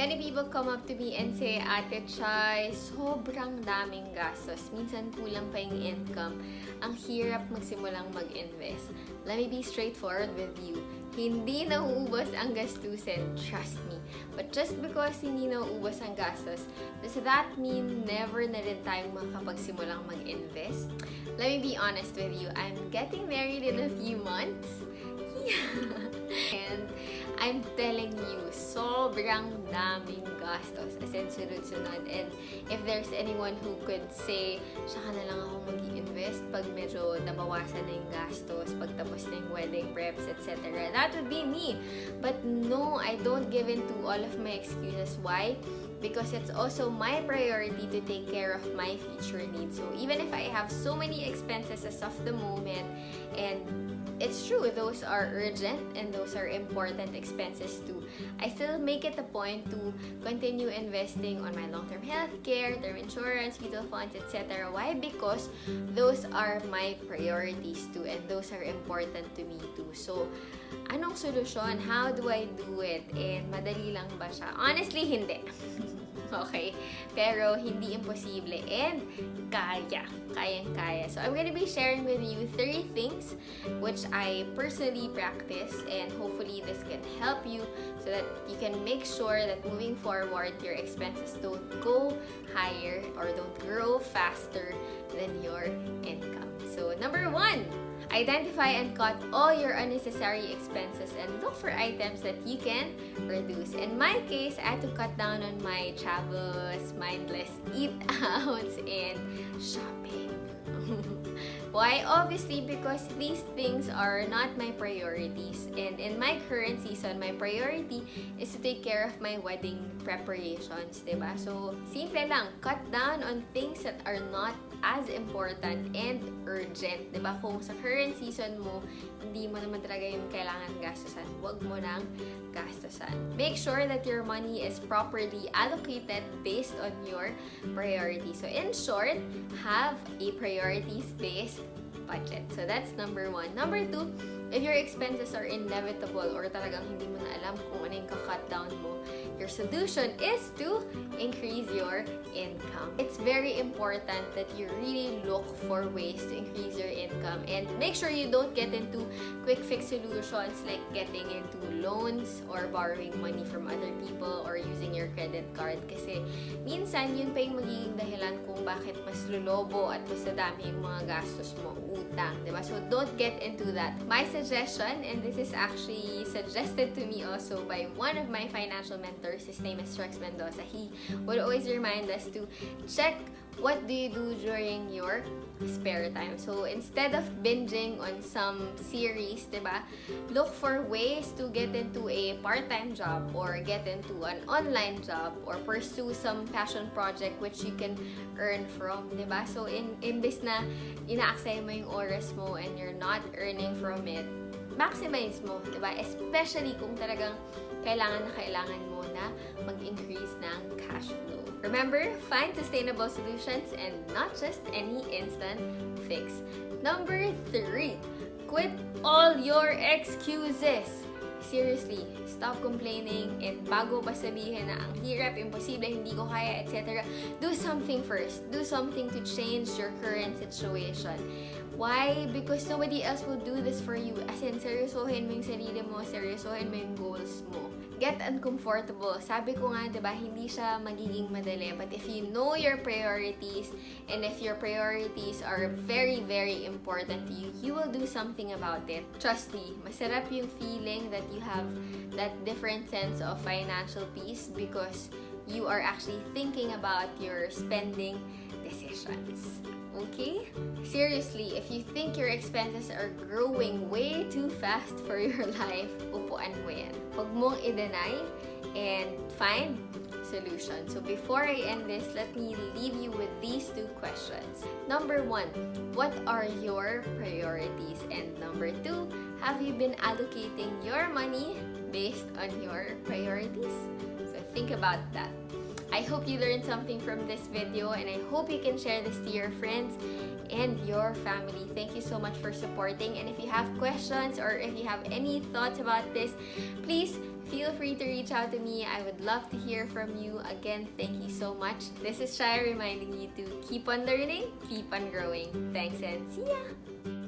Many people come up to me and say, Ate Chay, sobrang daming gastos. Minsan kulang pa yung income. Ang hirap magsimulang mag-invest. Let me be straightforward with you. Hindi nauubos ang gastusin, trust me. But just because hindi nauubos ang gastos, does that mean never na rin tayong makakapagsimulang mag-invest? Let me be honest with you, I'm getting married in a few months. And I'm telling you, sobrang daming gastos. As in, sunod-sunod. And if there's anyone who could say, saka na lang ako mag-i-invest pag medyo nabawasan na yung gastos, pag tapos na yung wedding preps, etc. That would be me. But no, I don't give in to all of my excuses. Why? Because it's also my priority to take care of my future needs. So even if I have so many expenses as of the moment, and it's true, those are urgent and those are important expenses too, I still make it a point to continue investing on my long-term healthcare, term insurance, mutual funds, etc. Why? Because those are my priorities too, and those are important to me too. So, anong solusyon? How do I do it? And madali lang ba siya? Honestly, hindi. Okay? Pero hindi imposible and kayang-kaya. So I'm gonna be sharing with you 3 things which I personally practice, and hopefully this can help you so that you can make sure that moving forward your expenses don't go higher or don't grow faster than your income. So number 1, identify and cut all your unnecessary expenses and look for items that you can reduce. In my case, I had to cut down on my travels, mindless eat-outs, and shopping. Why? Obviously, because these things are not my priorities. And in my current season, my priority is to take care of my wedding preparations, diba? So, simple lang, cut down on things that are not as important and urgent, diba? Kung sa current season mo, hindi mo naman talaga yung kailangan gastusan, huwag mo nang gastusan. Make sure that your money is properly allocated based on your priorities. So, in short, have a priorities-based budget. So, that's number 1. Number 2, if your expenses are inevitable or talagang hindi mo na alam kung ano yung ka-cut down mo, your solution is to increase your income. It's very important that you really look for ways to increase your income, and make sure you don't get into quick fix solutions like getting into loans or borrowing money from other people or using your credit card, kasi minsan yun pa yung magiging dahilan kung bakit mas lulobo at mas nadami yung mga gastos mo, utang, diba? So don't get into that. My suggestion, and this is actually suggested to me also by one of my financial mentors, his name is Rex Mendoza. He would always remind us to check what do you do during your spare time. So instead of binging on some series, diba, look for ways to get into a part-time job or get into an online job or pursue some passion project which you can earn from, diba? So imbes na inaaksaya mo yung oras mo and you're not earning from it, maximize mo, diba? Especially kung talagang kailangan mo na mag-increase ng cash flow. Remember, find sustainable solutions and not just any instant fix. Number 3, quit all your excuses. Seriously, stop complaining, and bago pa sabihin na ang hirap, imposible, hindi ko kaya, etc., do something first. Do something to change your current situation. Why? Because nobody else will do this for you. As in, seryosohin mo yung sarili mo, seryosohin mo yung goals mo. Get uncomfortable. Sabi ko nga, diba, hindi siya magiging madali. But if you know your priorities, and if your priorities are very, very important to you, you will do something about it. Trust me, masarap yung feeling that you have that different sense of financial peace because you are actually thinking about your spending decisions. Okay? Seriously, if you think your expenses are growing way too fast for your life, upuan mo yan. Huwag mong i-deny and find solution. So before I end this, let me leave you with these 2 questions. Number 1, what are your priorities? And number 2, have you been allocating your money based on your priorities? So think about that. I hope you learned something from this video, and I hope you can share this to your friends and your family. Thank you so much for supporting, and if you have questions or if you have any thoughts about this, please feel free to reach out to me. I would love to hear from you. Again, thank you so much. This is Shai reminding you to keep on learning, keep on growing. Thanks and see ya!